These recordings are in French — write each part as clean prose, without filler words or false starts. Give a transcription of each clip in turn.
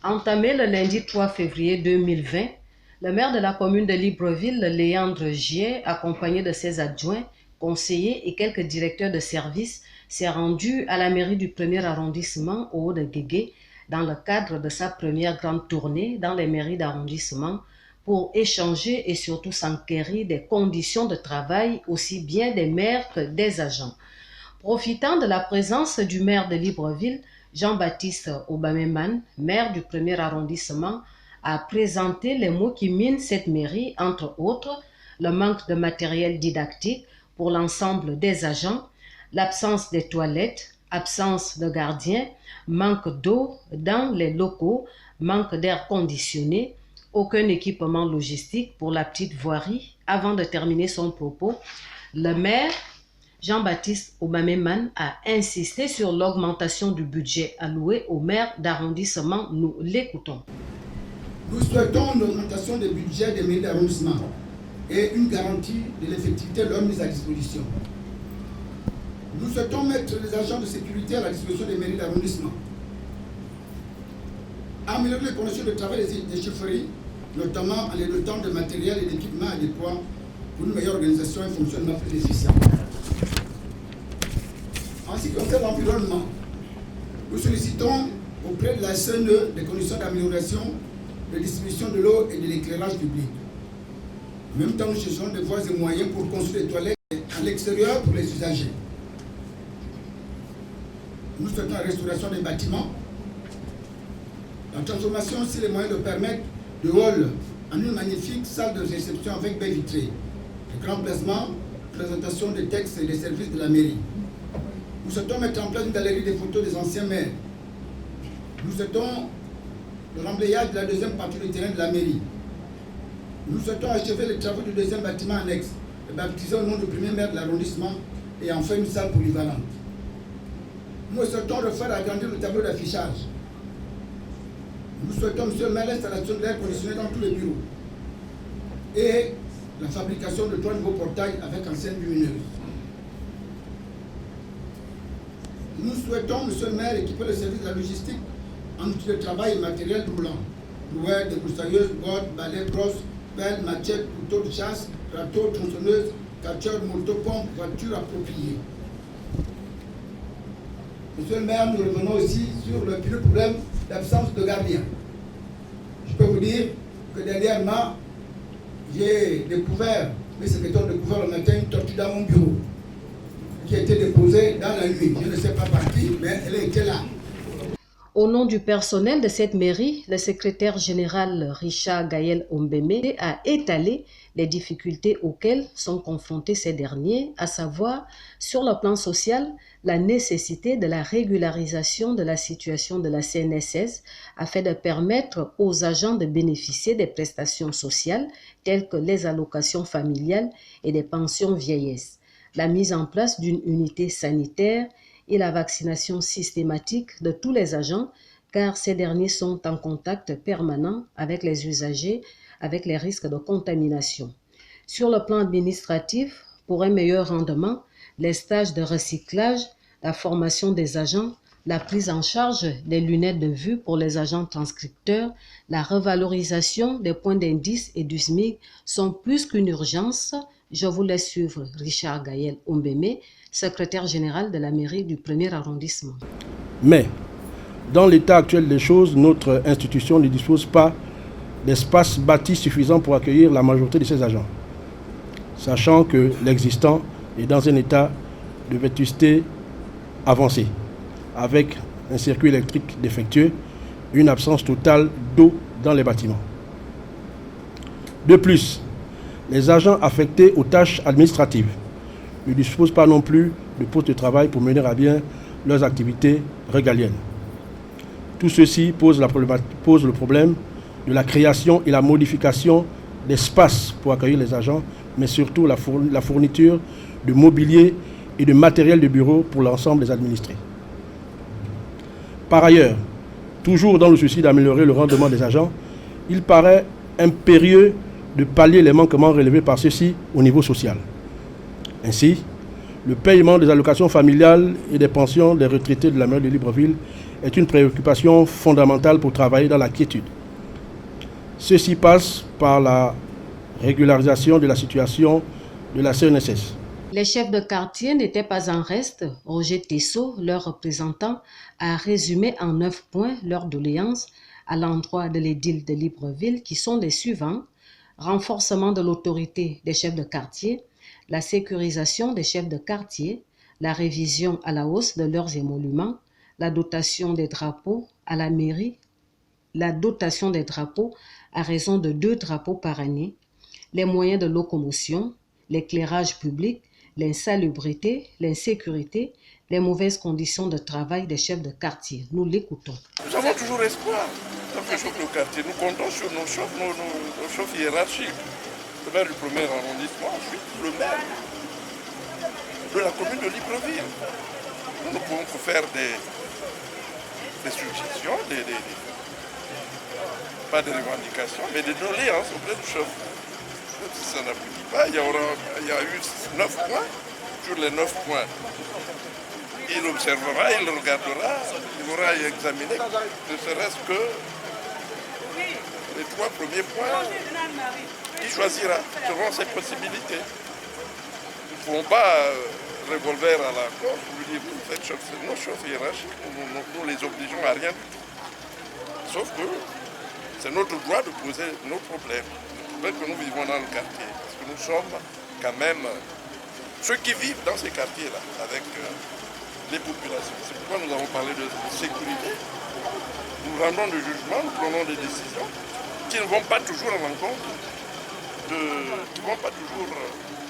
Entamé le lundi 3 février 2020, le maire de la commune de Libreville, Léandre Gier, accompagné de ses adjoints, conseillers et quelques directeurs de services, s'est rendu à la mairie du 1er arrondissement au Haut-de-Guégué dans le cadre de sa première grande tournée dans les mairies d'arrondissement pour échanger et surtout s'enquérir des conditions de travail aussi bien des maires que des agents. Profitant de la présence du maire de Libreville, Jean-Baptiste Obameman, maire du 1er arrondissement, a présenté les maux qui minent cette mairie, entre autres, le manque de matériel didactique pour l'ensemble des agents, l'absence des toilettes, absence de gardiens, manque d'eau dans les locaux, manque d'air conditionné, aucun équipement logistique pour la petite voirie. Avant de terminer son propos, le maire Jean-Baptiste Obameman a insisté sur l'augmentation du budget alloué aux maires d'arrondissement. Nous l'écoutons. Nous souhaitons une augmentation des budgets des mairies d'arrondissement et une garantie de l'effectivité de leur mise à disposition. Nous souhaitons mettre les agents de sécurité à la disposition des mairies d'arrondissement. Améliorer les conditions de travail des chefferies, notamment en les dotant de matériel et d'équipements adéquats pour une meilleure organisation et un fonctionnement plus efficient. En ce qui concerne l'environnement, nous sollicitons auprès de la CNE des conditions d'amélioration de distribution de l'eau et de l'éclairage public. En même temps, nous cherchons des voies et moyens pour construire des toilettes à l'extérieur pour les usagers. Nous souhaitons la restauration des bâtiments, la transformation, si les moyens le permettent, de hall en une magnifique salle de réception avec baie vitrée, de grand placement, présentation des textes et des services de la mairie. Nous souhaitons mettre en place une galerie des photos des anciens maires. Nous souhaitons le remblayage de la deuxième partie du terrain de la mairie. Nous souhaitons achever les travaux du deuxième bâtiment annexe, et baptisé au nom du premier maire de l'arrondissement, et enfin une salle polyvalente. Nous souhaitons refaire agrandir le tableau d'affichage. Nous souhaitons, monsieur le maire, l'installation de l'air conditionné dans tous les bureaux et la fabrication de 3 nouveaux portails avec enseignes lumineuses. Nous souhaitons, monsieur le maire, équiper le service de la logistique en outils de travail et matériel roulant. Brouettes, débroussailleuses, bottes, balais, brosses, pelles, machettes, couteaux de chasse, râteaux, tronçonneuses, catcheurs, motopompes, voitures appropriées. Monsieur le maire, nous revenons aussi sur le plus problème d'absence de gardien. Je peux vous dire que dernièrement, j'ai découvert, mes secrétaires ont découvert le matin une tortue dans mon bureau qui a été déposée dans la nuit. Je ne sais pas par qui, mais elle était là. Au nom du personnel de cette mairie, le secrétaire général Richard Gaël Ombeme a étalé les difficultés auxquelles sont confrontés ces derniers, à savoir, sur le plan social, la nécessité de la régularisation de la situation de la CNSS afin de permettre aux agents de bénéficier des prestations sociales telles que les allocations familiales et des pensions vieillesse, la mise en place d'une unité sanitaire et la vaccination systématique de tous les agents, car ces derniers sont en contact permanent avec les usagers, avec les risques de contamination. Sur le plan administratif, pour un meilleur rendement, les stages de recyclage, la formation des agents, la prise en charge des lunettes de vue pour les agents transcripteurs, la revalorisation des points d'indice et du SMIC sont plus qu'une urgence. Je vous laisse suivre Richard Gaël Ombeme, secrétaire général de la mairie du 1er arrondissement. Mais, dans l'état actuel des choses, notre institution ne dispose pas d'espace bâti suffisant pour accueillir la majorité de ses agents, sachant que l'existant est dans un état de vétusté avancé, avec un circuit électrique défectueux, une absence totale d'eau dans les bâtiments. De plus, les agents affectés aux tâches administratives ne disposent pas non plus de postes de travail pour mener à bien leurs activités régaliennes. Tout ceci pose le problème de la création et la modification d'espaces pour accueillir les agents, mais surtout la fourniture de mobilier et de matériel de bureau pour l'ensemble des administrés. Par ailleurs, toujours dans le souci d'améliorer le rendement des agents, il paraît impérieux de pallier les manquements relevés par ceux-ci au niveau social. Ainsi, le paiement des allocations familiales et des pensions des retraités de la mairie de Libreville est une préoccupation fondamentale pour travailler dans la quiétude. Ceci passe par la régularisation de la situation de la CNSS. Les chefs de quartier n'étaient pas en reste. Roger Tessot, leur représentant, a résumé en 9 points leurs doléances à l'endroit de l'édile de Libreville qui sont les suivants: renforcement de l'autorité des chefs de quartier, la sécurisation des chefs de quartier, la révision à la hausse de leurs émoluments, la dotation des drapeaux à la mairie, la dotation des drapeaux à raison de 2 drapeaux par année, les moyens de locomotion, l'éclairage public, l'insalubrité, l'insécurité, les mauvaises conditions de travail des chefs de quartier. Nous l'écoutons. Nous avons toujours espoir. Tant que chefs de quartier, nous comptons sur nos chefs hiérarchiques. Le maire du premier arrondissement, ensuite le maire de la commune de Libreville. Nous pouvons faire des suggestions, pas des revendications, mais des doléances auprès du chef. Si ça n'aboutit pas, il y a eu 9 points. Sur les 9 points, il observera, il regardera, il aura examiné, ne serait-ce que les 3 premiers points, il choisira selon ses possibilités. Nous ne pouvons pas revolver à la corde pour lui dire que c'est nos chefs hiérarchiques, nous les obligeons à rien du tout. Sauf que c'est notre droit de poser nos problèmes. Que nous vivons dans le quartier, parce que nous sommes quand même ceux qui vivent dans ces quartiers-là, avec les populations. C'est pourquoi nous avons parlé de sécurité. Nous rendons des jugements, nous prenons des décisions qui ne vont pas toujours à l'encontre, qui ne vont pas toujours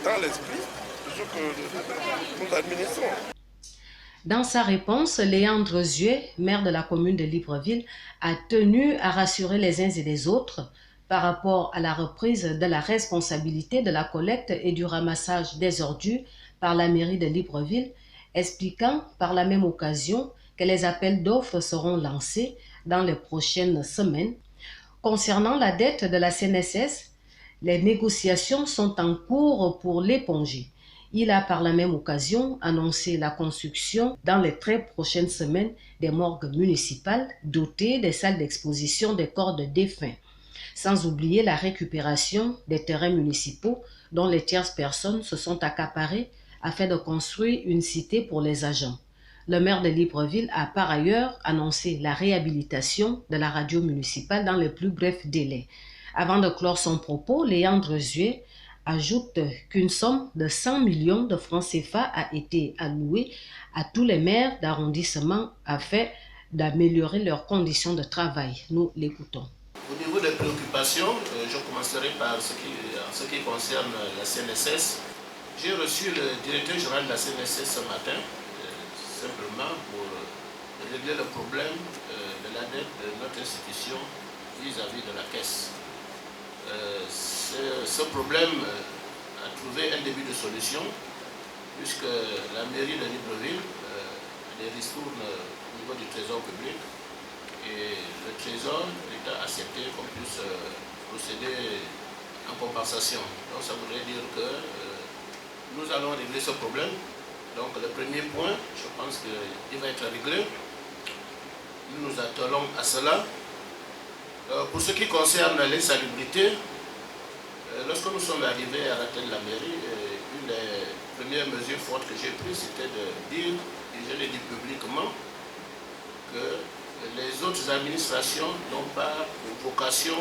dans l'esprit de ce que nous administrons. Dans sa réponse, Léandre Zué, maire de la commune de Libreville, a tenu à rassurer les uns et les autres par rapport à la reprise de la responsabilité de la collecte et du ramassage des ordures par la mairie de Libreville, expliquant par la même occasion que les appels d'offres seront lancés dans les prochaines semaines. Concernant la dette de la CNSS, les négociations sont en cours pour l'éponger. Il a par la même occasion annoncé la construction dans les très prochaines semaines des morgues municipales dotées des salles d'exposition des corps de défunts, sans oublier la récupération des terrains municipaux dont les tierces personnes se sont accaparées afin de construire une cité pour les agents. Le maire de Libreville a par ailleurs annoncé la réhabilitation de la radio municipale dans les plus brefs délais. Avant de clore son propos, Léandre Zué ajoute qu'une somme de 100 millions de francs CFA a été allouée à tous les maires d'arrondissement afin d'améliorer leurs conditions de travail. Nous l'écoutons. Au niveau des préoccupations, je commencerai par ce qui concerne la CNSS. J'ai reçu le directeur général de la CNSS ce matin, simplement pour régler le problème de la dette de notre institution vis-à-vis de la caisse. Ce problème a trouvé un début de solution, puisque la mairie de Libreville les ristourne au niveau du trésor public. Et le Trésor, l'État a accepté qu'on puisse procéder en compensation. Donc ça voudrait dire que nous allons régler ce problème. Donc le premier point, je pense qu'il va être réglé. Nous nous attelons à cela. Pour ce qui concerne l'insalubrité, lorsque nous sommes arrivés à la tête de la mairie, une des premières mesures fortes que j'ai prises, c'était de dire, et je l'ai dit publiquement, que les autres administrations n'ont pas vocation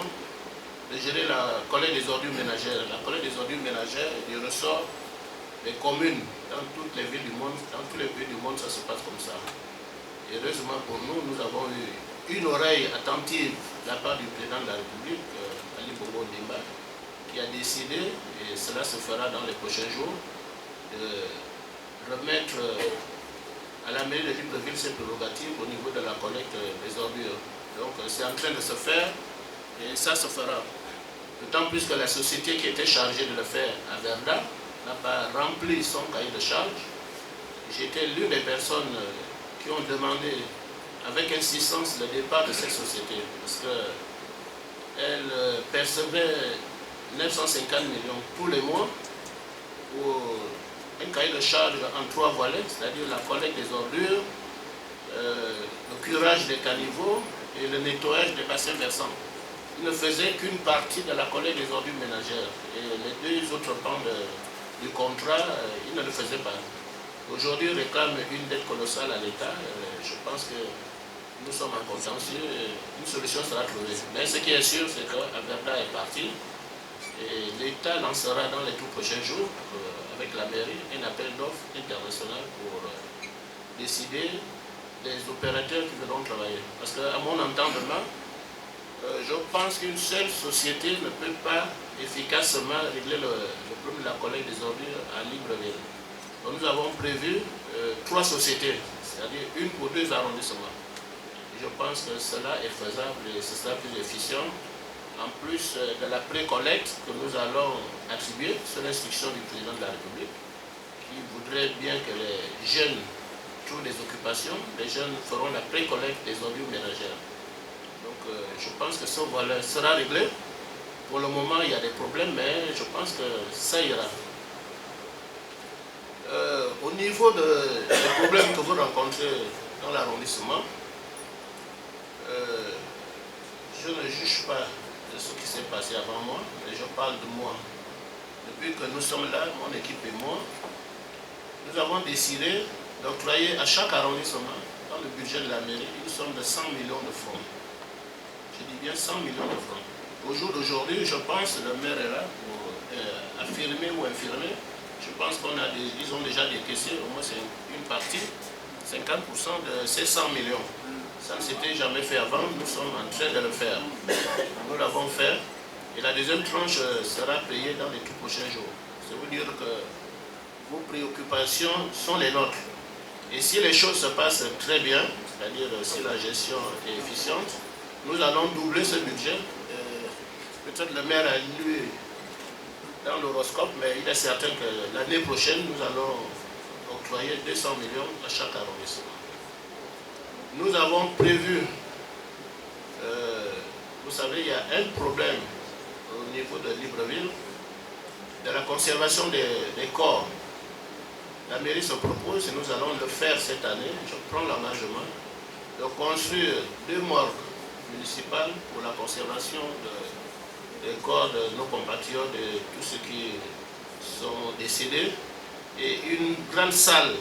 de gérer la collecte des ordures ménagères. La collecte des ordures ménagères est du ressort des communes dans toutes les villes du monde, dans tous les pays du monde, ça se passe comme ça. Et heureusement pour nous, nous avons eu une oreille attentive de la part du président de la République, Ali Bongo Ndimba, qui a décidé, et cela se fera dans les prochains jours, de remettre à la mairie de Libreville ses prérogatives au niveau de la collecte des ordures. Donc c'est en train de se faire et ça se fera. D'autant plus que la société qui était chargée de le faire à Verda n'a pas rempli son cahier de charge. J'étais l'une des personnes qui ont demandé avec insistance le départ de cette société parce qu'elle percevait 950 millions tous les mois pour un cahier de charge en 3 volets, c'est-à-dire la collecte des ordures, le curage des caniveaux et le nettoyage des bassins versants. Il ne faisait qu'une partie de la collecte des ordures ménagères. Et les deux autres pans du contrat, il ne le faisait pas. Aujourd'hui, il réclame une dette colossale à l'État. Je pense que nous sommes en contentieux et une solution sera trouvée. Mais ce qui est sûr, c'est qu'Averda est parti et l'État lancera dans les tout prochains jours, avec la mairie, un appel d'offres international pour décider des opérateurs qui voudront travailler. Parce qu'à mon entendement, je pense qu'une seule société ne peut pas efficacement régler le problème de la collecte des ordures à Libreville. Donc nous avons prévu 3 sociétés, c'est-à-dire une pour 2 arrondissements. Et je pense que cela est faisable et ce sera plus efficient. En plus de la pré-collecte que nous allons attribuer sur l'instruction du président de la République, qui voudrait bien que les jeunes trouvent des occupations, les jeunes feront la pré-collecte des ordures ménagères. Donc je pense que ce volet sera réglé. Pour le moment, il y a des problèmes, mais je pense que ça ira. Au niveau des problèmes que vous rencontrez dans l'arrondissement, je ne juge pas de ce qui s'est passé avant moi, mais je parle de moi. Depuis que nous sommes là, mon équipe et moi, nous avons décidé d'octroyer à chaque arrondissement, dans le budget de la mairie, une somme de 100 millions de francs. Je dis bien 100 millions de francs. Au jour d'aujourd'hui, je pense que le maire est là pour affirmer ou infirmer. Je pense qu'ils ont déjà décaissé, au moins c'est une partie, 50% de ces 100 millions. Ça ne s'était jamais fait avant, nous sommes en train de le faire. Nous l'avons fait et la deuxième tranche sera payée dans les tout prochains jours. Ça veut dire que vos préoccupations sont les nôtres. Et si les choses se passent très bien, c'est-à-dire si la gestion est efficiente, nous allons doubler ce budget. Peut-être le maire a lu dans l'horoscope, mais il est certain que l'année prochaine, nous allons octroyer 200 millions à chaque arrondissement. Nous avons prévu, vous savez, il y a un problème au niveau de Libreville, de la conservation des corps. La mairie se propose, et nous allons le faire cette année, je prends l'engagement, de construire 2 morgues municipales pour la conservation des corps de nos compatriotes, de tous ceux qui sont décédés, et une grande salle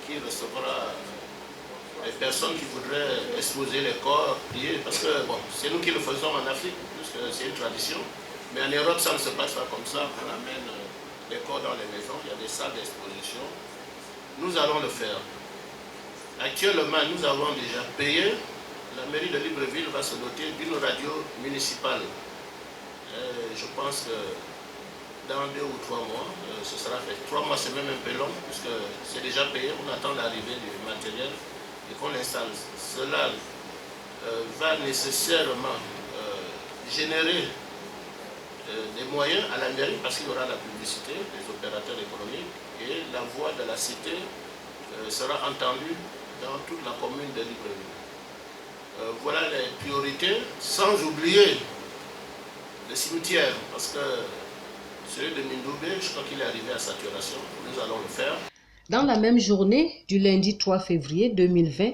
qui recevra les personnes qui voudraient exposer les corps, prier, parce que bon, c'est nous qui le faisons en Afrique, puisque c'est une tradition, mais en Europe ça ne se passe pas comme ça, on amène les corps dans les maisons, il y a des salles d'exposition. Nous allons le faire. Actuellement, nous avons déjà payé, la mairie de Libreville va se doter d'une radio municipale. Je pense que dans 2 ou 3 mois, ce sera fait. 3 mois, c'est même un peu long, puisque c'est déjà payé, on attend l'arrivée du matériel et qu'on l'installe. Cela va nécessairement générer des moyens à la mairie parce qu'il y aura la publicité des opérateurs économiques et la voix de la cité sera entendue dans toute la commune de Libreville. Voilà les priorités, sans oublier le cimetière, parce que celui de Mindoubé, je crois qu'il est arrivé à saturation, nous allons le faire. Dans la même journée du lundi 3 février 2020,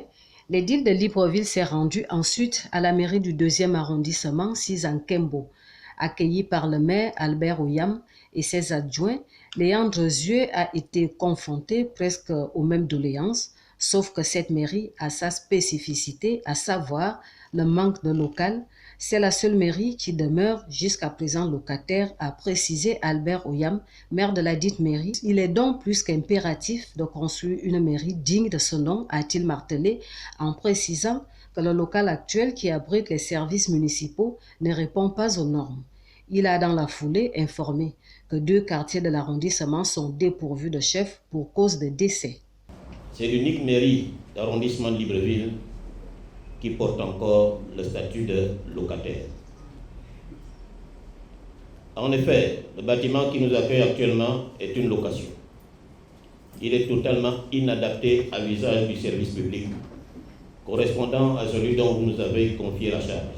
l'édile de Libreville s'est rendu ensuite à la mairie du 2e arrondissement, Sizankembo. Accueilli par le maire Albert Oyam et ses adjoints, Léandre Zieux a été confronté presque aux mêmes doléances, sauf que cette mairie a sa spécificité, à savoir le manque de local. C'est la seule mairie qui demeure jusqu'à présent locataire, a précisé Albert Oyam, maire de la dite mairie. Il est donc plus qu'impératif de construire une mairie digne de ce nom, a-t-il martelé, en précisant que le local actuel qui abrite les services municipaux ne répond pas aux normes. Il a dans la foulée informé que 2 quartiers de l'arrondissement sont dépourvus de chef pour cause de décès. C'est l'unique mairie d'arrondissement de Libreville qui porte encore le statut de locataire. En effet, le bâtiment qui nous accueille actuellement est une location. Il est totalement inadapté à l'usage du service public, correspondant à celui dont vous nous avez confié la charge.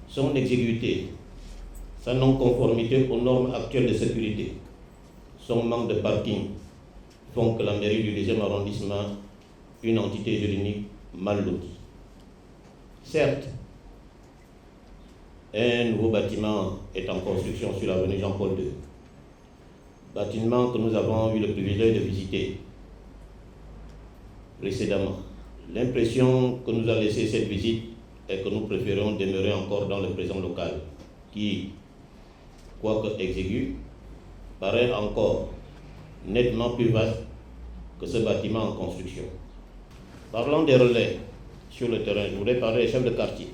Son exiguïté, sa non-conformité aux normes actuelles de sécurité, son manque de parking font que la mairie du 2e arrondissement une entité juridique mal lotie. Certes, un nouveau bâtiment est en construction sur l'avenue Jean-Paul II, bâtiment que nous avons eu le privilège de visiter précédemment. L'impression que nous a laissé cette visite est que nous préférons demeurer encore dans le présent local, qui, quoique exigu, paraît encore nettement plus vaste que ce bâtiment en construction. Parlant des relais sur le terrain, je voudrais parler des chefs de quartier.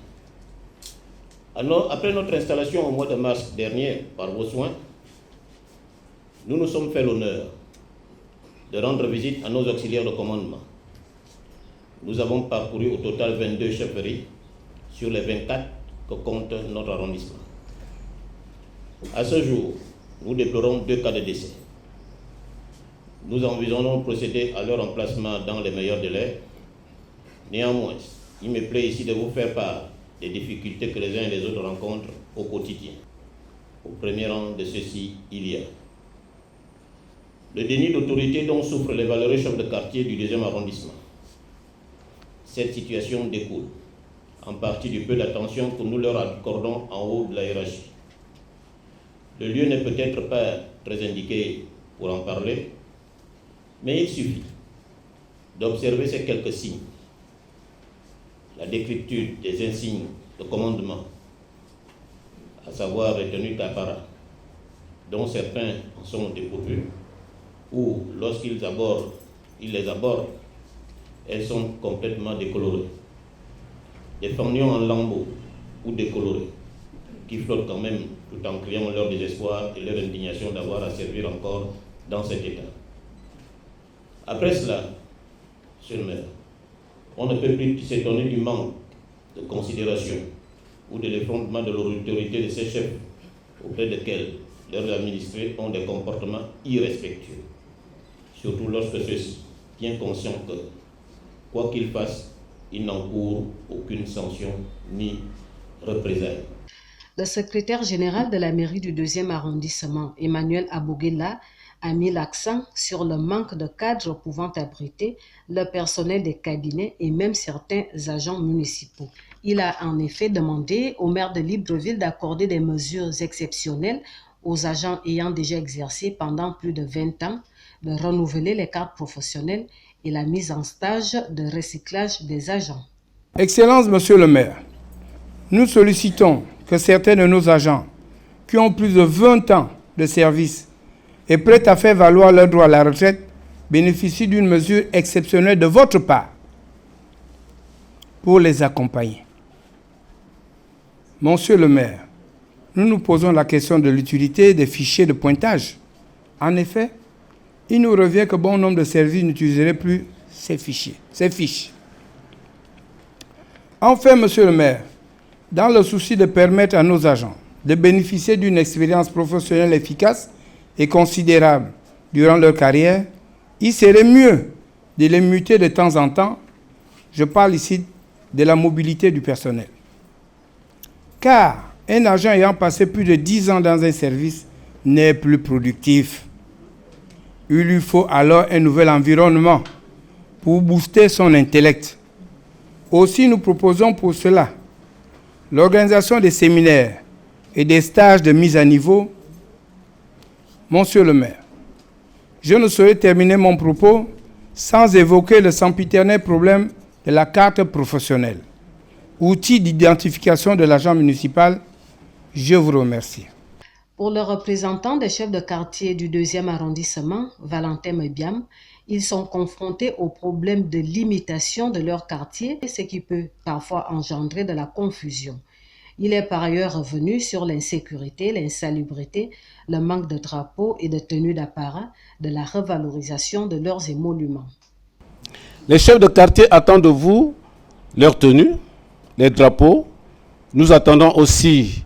Après notre installation au mois de mars dernier, par vos soins, nous nous sommes fait l'honneur de rendre visite à nos auxiliaires de commandement. Nous avons parcouru au total 22 chefferies sur les 24 que compte notre arrondissement. À ce jour, nous déplorons 2 cas de décès. Nous envisageons de procéder à leur emplacement dans les meilleurs délais. Néanmoins, il me plaît ici de vous faire part des difficultés que les uns et les autres rencontrent au quotidien. Au premier rang de ceux-ci, il y a le déni d'autorité dont souffrent les valeureux chefs de quartier du 2e arrondissement. Cette situation découle en partie du peu d'attention que nous leur accordons en haut de la hiérarchie. Le lieu n'est peut-être pas très indiqué pour en parler, mais il suffit d'observer ces quelques signes. La décrépitude des insignes de commandement, à savoir les tenues d'apparat, dont certains en sont dépourvus, ou lorsqu'ils les abordent, elles sont complètement décolorées. Des fanions en lambeaux ou décolorés, qui flottent quand même tout en criant leur désespoir et leur indignation d'avoir à servir encore dans cet état. Après cela, Monsieur le maire, on ne peut plus s'étonner du manque de considération ou de l'effondrement de l'autorité de ces chefs auprès desquels leurs administrés ont des comportements irrespectueux, surtout lorsque ceux-ci, bien conscients que, quoi qu'ils fassent, ils n'encourent aucune sanction ni représailles. Le secrétaire général de la mairie du 2e arrondissement, Emmanuel Aboguela, a mis l'accent sur le manque de cadres pouvant abriter le personnel des cabinets et même certains agents municipaux. Il a en effet demandé au maire de Libreville d'accorder des mesures exceptionnelles aux agents ayant déjà exercé pendant plus de 20 ans, de renouveler les cartes professionnelles et la mise en stage de recyclage des agents. Excellence, Monsieur le maire, nous sollicitons que certains de nos agents qui ont plus de 20 ans de service et prêts à faire valoir leur droit à la retraite bénéficient d'une mesure exceptionnelle de votre part pour les accompagner. Monsieur le maire, nous nous posons la question de l'utilité des fichiers de pointage. En effet, il nous revient que bon nombre de services n'utiliseraient plus ces fiches. Enfin, Monsieur le maire, dans le souci de permettre à nos agents de bénéficier d'une expérience professionnelle efficace et considérable durant leur carrière, il serait mieux de les muter de temps en temps. Je parle ici de la mobilité du personnel. Car un agent ayant passé plus de 10 ans dans un service n'est plus productif. Il lui faut alors un nouvel environnement pour booster son intellect. Aussi, nous proposons pour cela l'organisation des séminaires et des stages de mise à niveau. Monsieur le maire, je ne saurais terminer mon propos sans évoquer le sempiternel problème de la carte professionnelle, outil d'identification de l'agent municipal. Je vous remercie. Pour le représentant des chefs de quartier du 2e arrondissement, Valentin Mebiam, ils sont confrontés au problème de limitation de leur quartier, ce qui peut parfois engendrer de la confusion. Il est par ailleurs revenu sur l'insécurité, l'insalubrité, le manque de drapeaux et de tenues d'apparat, de la revalorisation de leurs émoluments. Les chefs de quartier attendent de vous leurs tenues, les drapeaux. Nous attendons aussi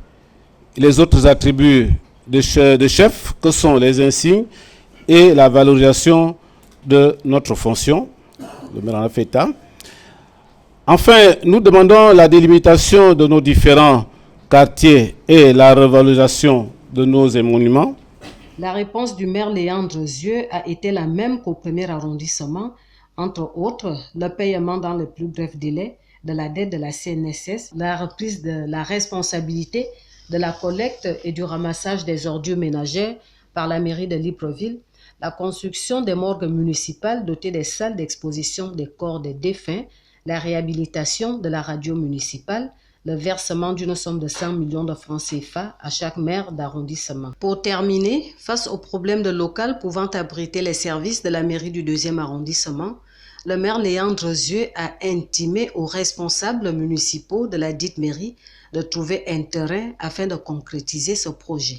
les autres attributs de chefs, que sont les insignes et la valorisation de notre fonction, le maire en a fait état. Enfin, nous demandons la délimitation de nos différents quartiers et la revalorisation de nos émoluments. La réponse du maire Léandre Zieux a été la même qu'au 1er arrondissement, Entre autres, le paiement dans le plus bref délai de la dette de la CNSS, la reprise de la responsabilité de la collecte et du ramassage des ordures ménagères par la mairie de Libreville, la construction des morgues municipales dotées des salles d'exposition des corps des défunts, la réhabilitation de la radio municipale, le versement d'une somme de 100 millions de francs CFA à chaque maire d'arrondissement. Pour terminer, face aux problèmes de local pouvant abriter les services de la mairie du 2e arrondissement, le maire Léandre Zieux a intimé aux responsables municipaux de la dite mairie de trouver un terrain afin de concrétiser ce projet.